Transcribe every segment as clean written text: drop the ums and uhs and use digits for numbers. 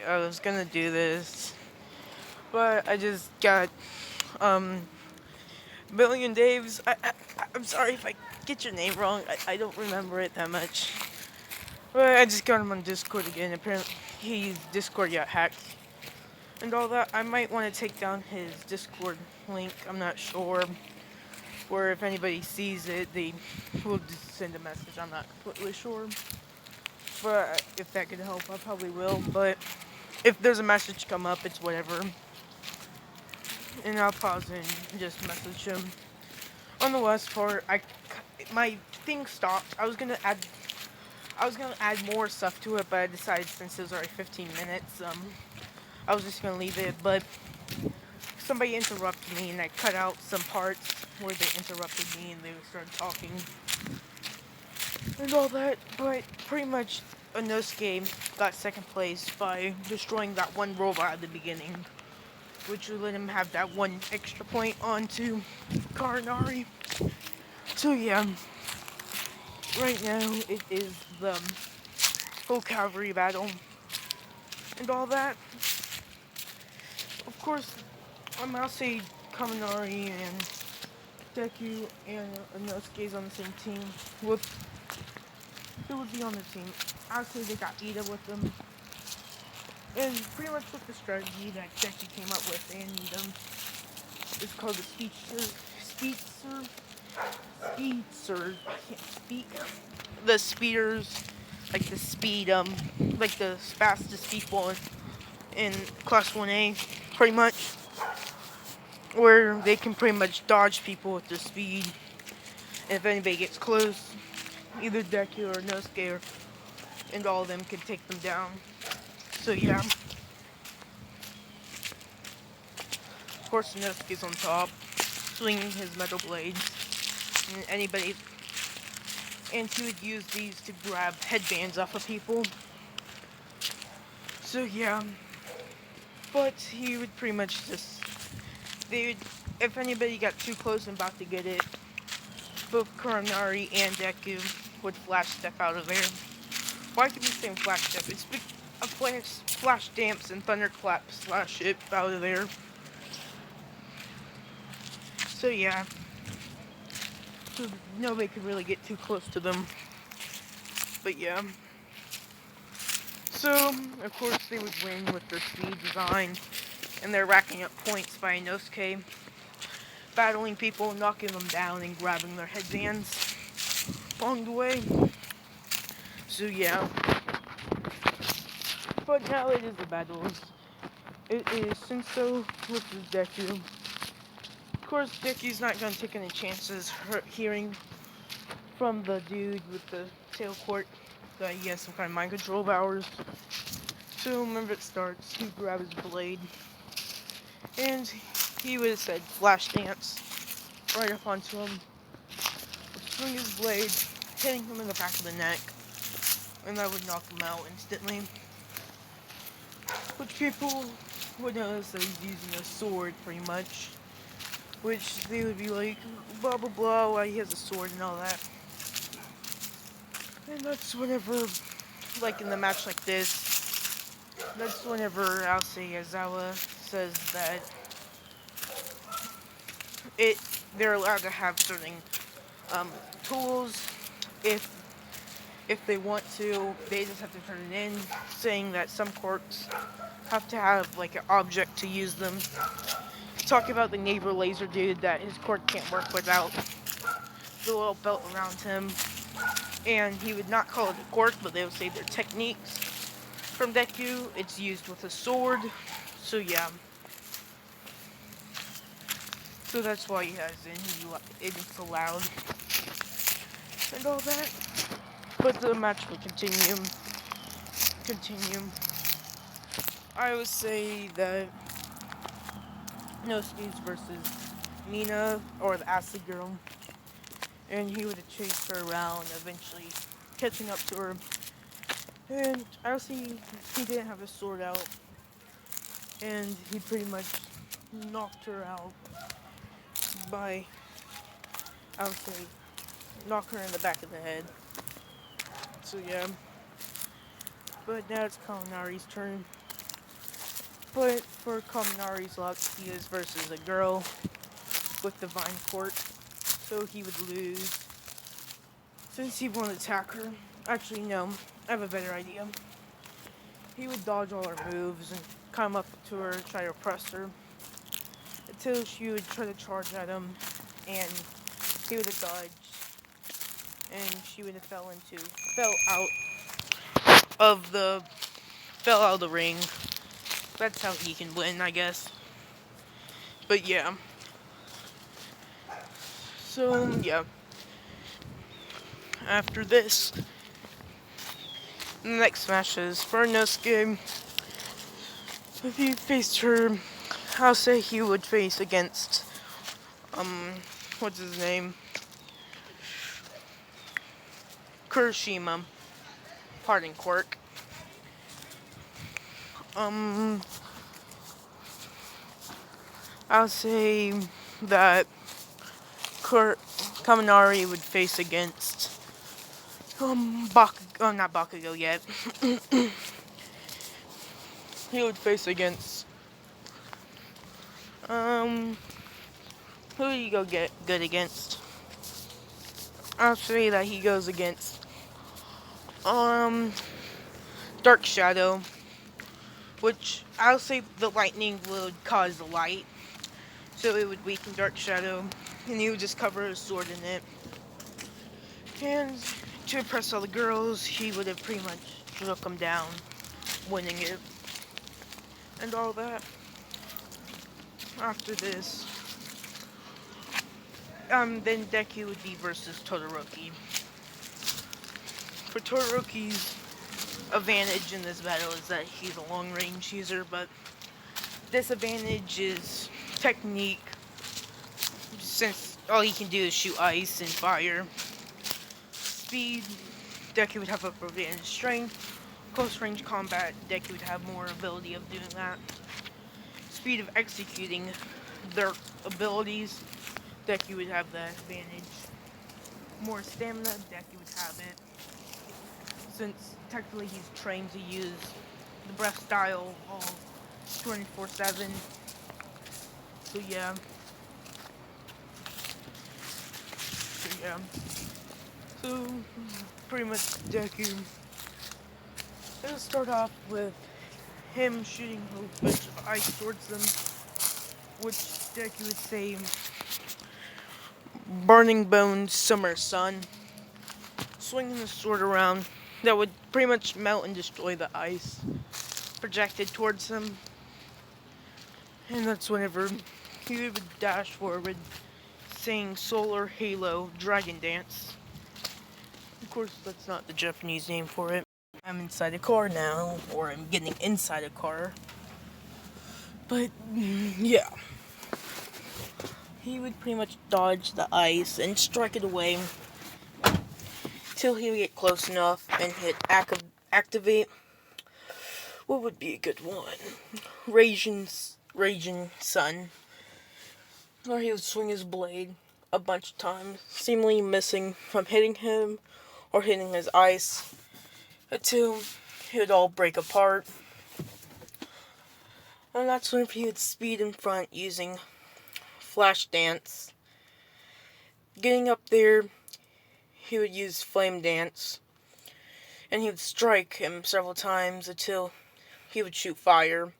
I was gonna do this, but I just got um Billion Dave's. I'm sorry if I get your name wrong. I don't remember it that much. But I just got him on Discord again. Apparently, his Discord got hacked and all that. I might want to take down his Discord link. I'm not sure. Or if anybody sees it, they will just send a message. I'm not completely sure. But if that could help, I probably will. But if there's a message come up, it's whatever. And I'll pause and just message him. On the last part, my thing stopped. I was gonna add more stuff to it, but I decided since it was already 15 minutes, I was just gonna leave it. But somebody interrupted me, and I cut out some parts where they interrupted me and they started talking and all that. But pretty much, Inosuke got second place by destroying that one robot at the beginning, which would let him have that one extra point onto Karinari. So yeah, right now it is the full cavalry battle and all that. Of course, I'll say Kaminari and Deku and Inosuke's on the same team. With who would be on the team? I'll say they got Ida with them. And pretty much with the strategy that Deku came up with and Ida is called the speed surge. I can't speak. The speeders, like the speed, like the fastest people in Class 1A, pretty much, where they can pretty much dodge people with their speed. And if anybody gets close, either Deku or Nosuke and all of them can take them down. So yeah, of course Nosuke's on top, swinging his metal blades, and and he would use these to grab headbands off of people. So yeah, but he would pretty much just, if anybody got too close and about to get it, both Karanari and Deku would flash step out of there. Why could we say flash step? It's a flash dance and thunderclap slash it out of there. So yeah, so nobody could really get too close to them. But yeah. So, of course, they would win with their speed design, and they're racking up points by Inosuke, battling people, knocking them down, and grabbing their headbands along the way. So yeah. But now it is the battles. It is Shinso versus Deku. Of course, Deku's not going to take any chances hearing from the dude with the tail court that he has some kind of mind control powers. So whenever it starts, he grabs his blade, and he would have said flash dance right up onto him, swing his blade, hitting him in the back of the neck, and that would knock him out instantly. Which people would notice that he's using a sword pretty much, which they would be like, blah blah blah, why he has a sword and all that. And that's whenever, like in the match like this, that's whenever I'll say Aizawa says that they're allowed to have certain tools if they want to. They just have to turn it in, saying that some courts have to have like an object to use them. Talk about the neighbor laser dude that his court can't work without the little belt around him, and he would not call it a quirk, but they would say their techniques. From Deku, it's used with a sword. So yeah. So that's why he has it's allowed and all that. But the match will continue. I would say that Inosuke's versus Nina, or the acid girl, and he would have chased her around, eventually catching up to her. And obviously, he didn't have his sword out, and he pretty much knocked her out by, I would say, knock her in the back of the head. So yeah. But now it's Kaminari's turn. But for Kaminari's luck, he is versus a girl with Divine Court, so he would lose since he won't attack her. Actually, no, I have a better idea. He would dodge all her moves and come up to her, try to press her, until she would try to charge at him, and he would have dodged, and she would have of the fell out of the ring. That's how he can win, I guess. But yeah. So yeah. After this, the next match is for Inosuke. If he faced her, I'll say he would face against what's his name? Kurashima. Pardon, Quirk. I'll say that Kaminari would face against not Bakugo yet. He would face against who do you go get good against? I'll say that he goes against Dark Shadow, which I'll say the lightning would cause the light, so it would weaken Dark Shadow, and he would just cover his sword in it. And to impress all the girls, he would have pretty much struck them down, winning it, and all that. After this, then Deku would be versus Todoroki. For Todoroki's advantage in this battle is that he's a long-range user, but disadvantage is technique, since all he can do is shoot ice and fire. Speed, Deku would have upper advantage. Strength, close range combat, Deku would have more ability of doing that. Speed of executing their abilities, Deku would have that advantage. More stamina, Deku would have it, since technically he's trained to use the breath style all 24/7. So yeah. So pretty much Deku. It'll start off with him shooting a bunch of ice towards them, which Deku would say, Burning Bones, Summer Sun, swinging the sword around that would pretty much melt and destroy the ice projected towards him. And that's whenever he would dash forward, saying Solar Halo Dragon Dance. Of course, that's not the Japanese name for it. I'm inside a car now, or I'm getting inside a car. But, yeah. He would pretty much dodge the ice and strike it away till he would get close enough and hit activate. What would be a good one? Raging Sun. Or he would swing his blade a bunch of times, seemingly missing from hitting him or hitting his ice, until it would all break apart. And that's when he would speed in front using Flash Dance. Getting up there, he would use Flame Dance, and he would strike him several times until he would shoot fire,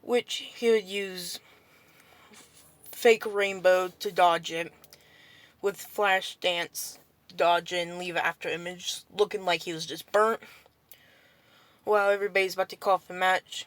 which he would use Fake Rainbow to dodge it, with Flash Dance dodge it and leave it after image, looking like he was just burnt. While everybody's about to call for a match,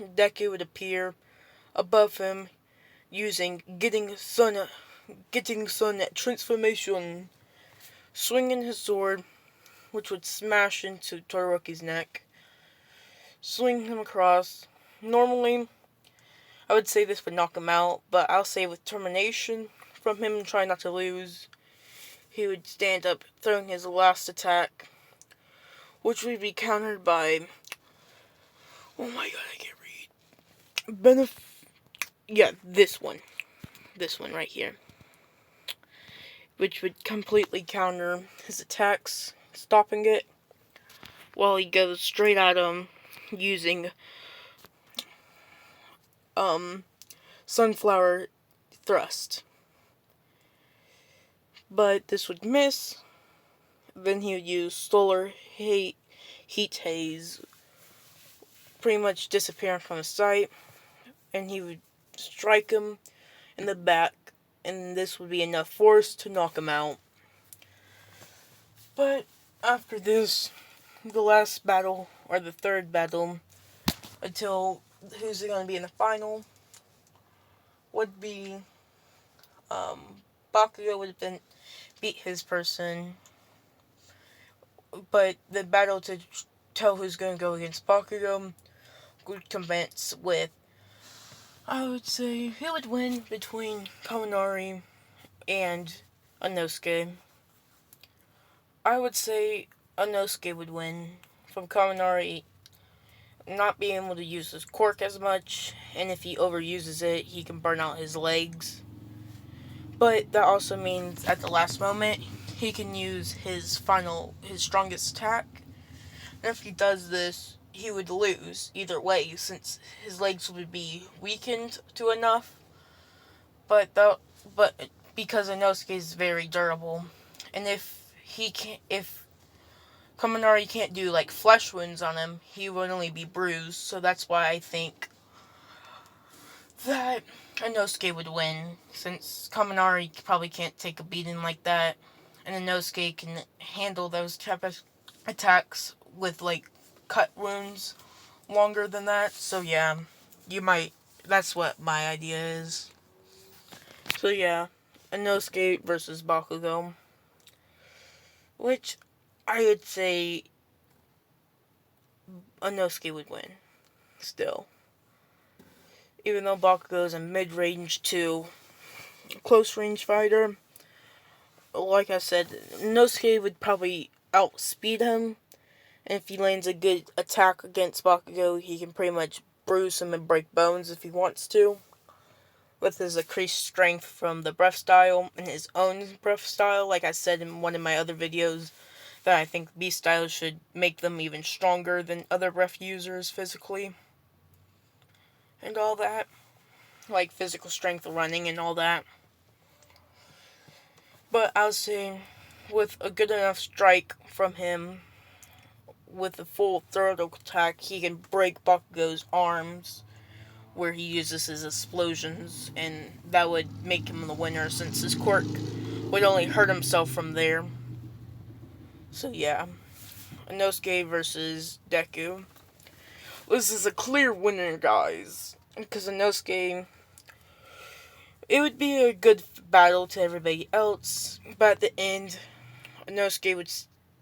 Deku would appear above him using Getting Sun Transformation, swinging his sword, which would smash into Todoroki's neck, swing him across. Normally, I would say this would knock him out, but I'll say with determination from him trying not to lose, he would stand up, throwing his last attack, which would be countered by, oh my god, I can't read. This one right here, which would completely counter his attacks, stopping it, while he goes straight at him using sunflower thrust. But this would miss. Then he would use solar heat haze, pretty much disappearing from the sight, and he would strike him in the back, and this would be enough force to knock him out. But after this, the last battle, or the third battle, until who's going to be in the final, would be Bakugo would have been beat his person, but the battle to tell who's going to go against Bakugo would commence with, I would say, who would win between Kaminari and Inosuke. I would say Inosuke would win from Kaminari not being able to use his quirk as much, and if he overuses it, he can burn out his legs. But that also means at the last moment, he can use his strongest attack. And if he does this, he would lose either way, since his legs would be weakened to enough. But because Inosuke is very durable, and if Kaminari can't do like flesh wounds on him, he would only be bruised. So that's why I think that Inosuke would win, since Kaminari probably can't take a beating like that, and Inosuke can handle those type of attacks with like cut wounds longer than that. So yeah, that's what my idea is. So yeah, Inosuke versus Bakugo, which I would say Inosuke would win, still. Even though Bakugo is a mid-range to close-range fighter, like I said, Inosuke would probably outspeed him, and if he lands a good attack against Bakugo, he can pretty much bruise him and break bones if he wants to, with his increased strength from the breath style and his own breath style. Like I said in one of my other videos, that I think beast styles should make them even stronger than other breath users physically, and all that, like physical strength, running, and all that. But I would say, with a good enough strike from him, with a full throttle attack, he can break Bakugo's arms, where he uses his explosions, and that would make him the winner, since his quirk would only hurt himself from there. So yeah, Inosuke versus Deku. This is a clear winner, guys, because Inosuke, it would be a good battle to everybody else, but at the end, Inosuke would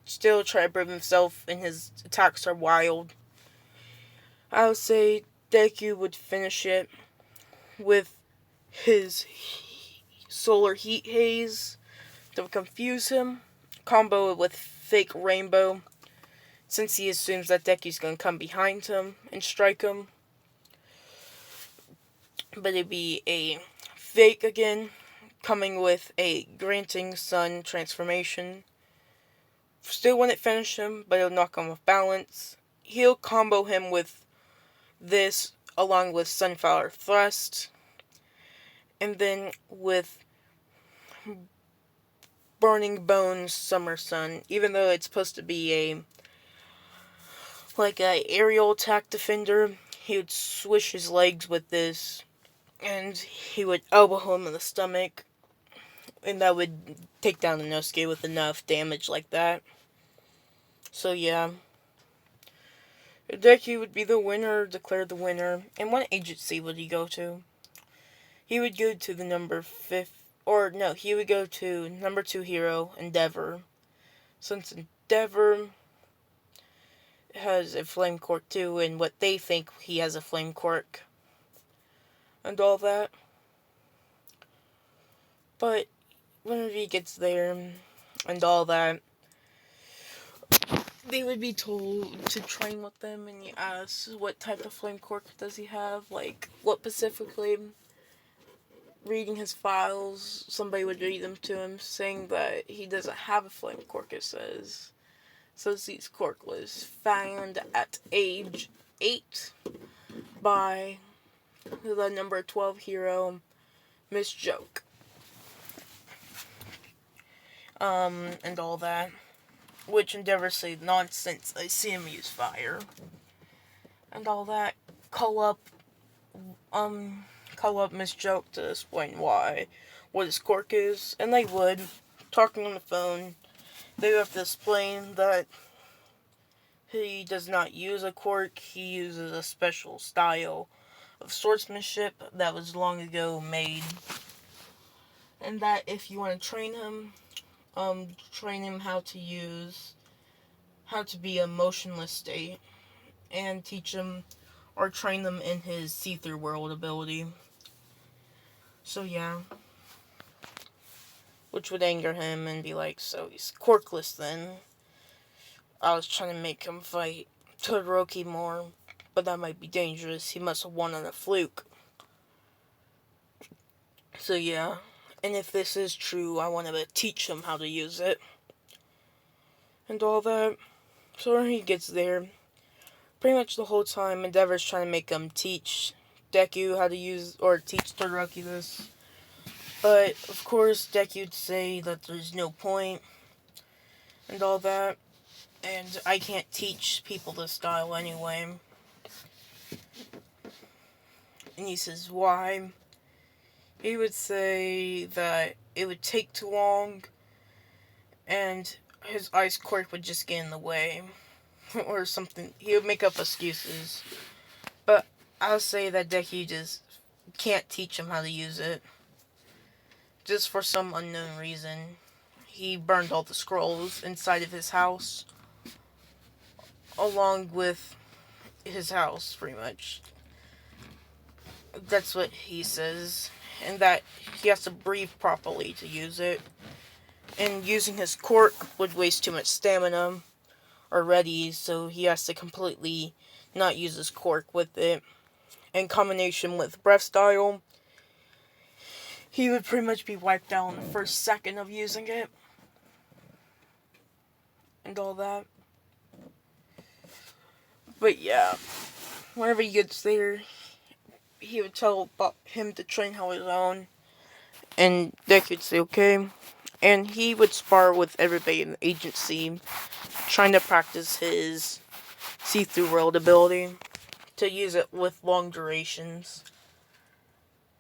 still try to prove himself, and his attacks are wild. I would say Deku would finish it with his solar heat haze to confuse him, combo it with fake rainbow, since he assumes that Deku's going to come behind him and strike him. But it'd be a fake again, coming with a granting sun transformation. Still wouldn't finish him, but it'll knock him off balance. He'll combo him with this, along with Sunflower Thrust, and then with Burning Bones Summer Sun, even though it's supposed to be a aerial attack defender, he would swish his legs with this, and he would elbow him in the stomach, and that would take down Inosuke with enough damage like that. So yeah, Deku would be the winner, declared the winner. And what agency would he go to? He would go to the he would go to number 2 hero, Endeavor. Since Endeavor has a flame quirk too, and what they think he has a flame quirk, and all that. But whenever he gets there, and all that, they would be told to train with them, and you ask what type of flame quirk does he have, like what specifically. Reading his files, somebody would read them to him, saying that he doesn't have a flame quirk, it says. His quirk was found at age 8 by the number 12 hero, Miss Joke. And all that. Which Endeavor say nonsense, I see him use fire. And all that. Call up, call up Miss Joke to explain what his quirk is. And they would. Talking on the phone, they would have to explain that he does not use a quirk, he uses a special style of swordsmanship that was long ago made. And that if you want to train him how to be a motionless state, and teach him or train them in his see-through world ability. So yeah. Which would anger him and be like, so he's quirkless then. I was trying to make him fight Todoroki more, but that might be dangerous. He must have won on a fluke. So yeah. And if this is true, I want to teach him how to use it. And all that. So when he gets there, pretty much the whole time, Endeavor's trying to make him teach Deku how to use, or teach Todoroki this. But, of course, Deku'd say that there's no point, and all that. And I can't teach people this style anyway. And he says, why? He would say that it would take too long, and his ice quirk would just get in the way. Or something. He would make up excuses. But I'll say that Deku just can't teach him how to use it. Just for some unknown reason. He burned all the scrolls inside of his house. Along with his house, pretty much. That's what he says. And that he has to breathe properly to use it. And using his quirk would waste too much stamina already, so he has to completely not use his quirk with it. In combination with breath style, he would pretty much be wiped out in the first second of using it. And all that. But yeah, whenever he gets there, he would tell him to train on his own. And Deku would say, okay. And he would spar with everybody in the agency, trying to practice his see-through world ability to use it with long durations.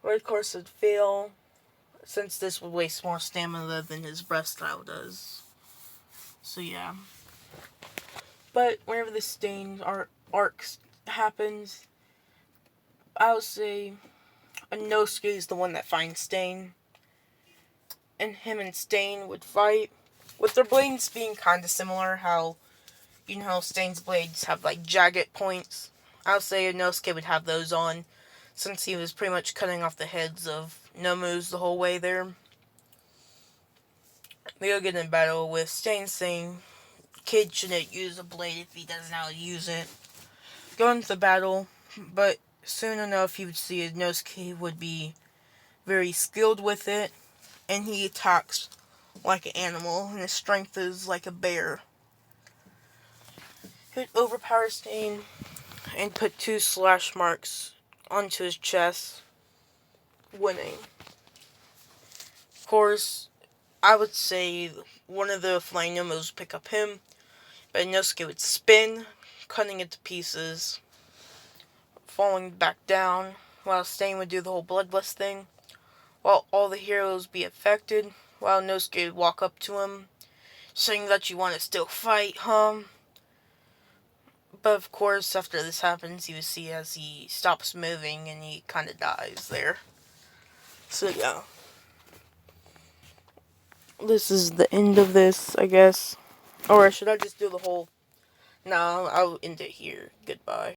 But of course it'd fail, since this would waste more stamina than his breath style does. So yeah. But whenever the Stain arc happens, I would say Inosuke is the one that finds Stain. And him and Stain would fight, with their blades being kind of similar. How, you know how Stain's blades have like jagged points? I would say Inosuke would have those on, since he was pretty much cutting off the heads of Nomus the whole way there. They go get in battle with Stain saying, kid shouldn't use a blade if he doesn't know how to use it. Go into the battle, but soon enough you would see Inosuke would be very skilled with it, and he attacks like an animal, and his strength is like a bear. He would overpower Stain and put 2 slash marks onto his chest, winning. Of course, I would say one of the flying Nomos would pick up him, but Inosuke would spin, cutting it to pieces, falling back down, while Stain would do the whole bloodless thing, while all the heroes be affected, while Inosuke would walk up to him, saying that you want to still fight, huh? But of course, after this happens, you see as he stops moving and he kind of dies there. So yeah. This is the end of this, I guess. Or should I just do the whole... No, I'll end it here. Goodbye.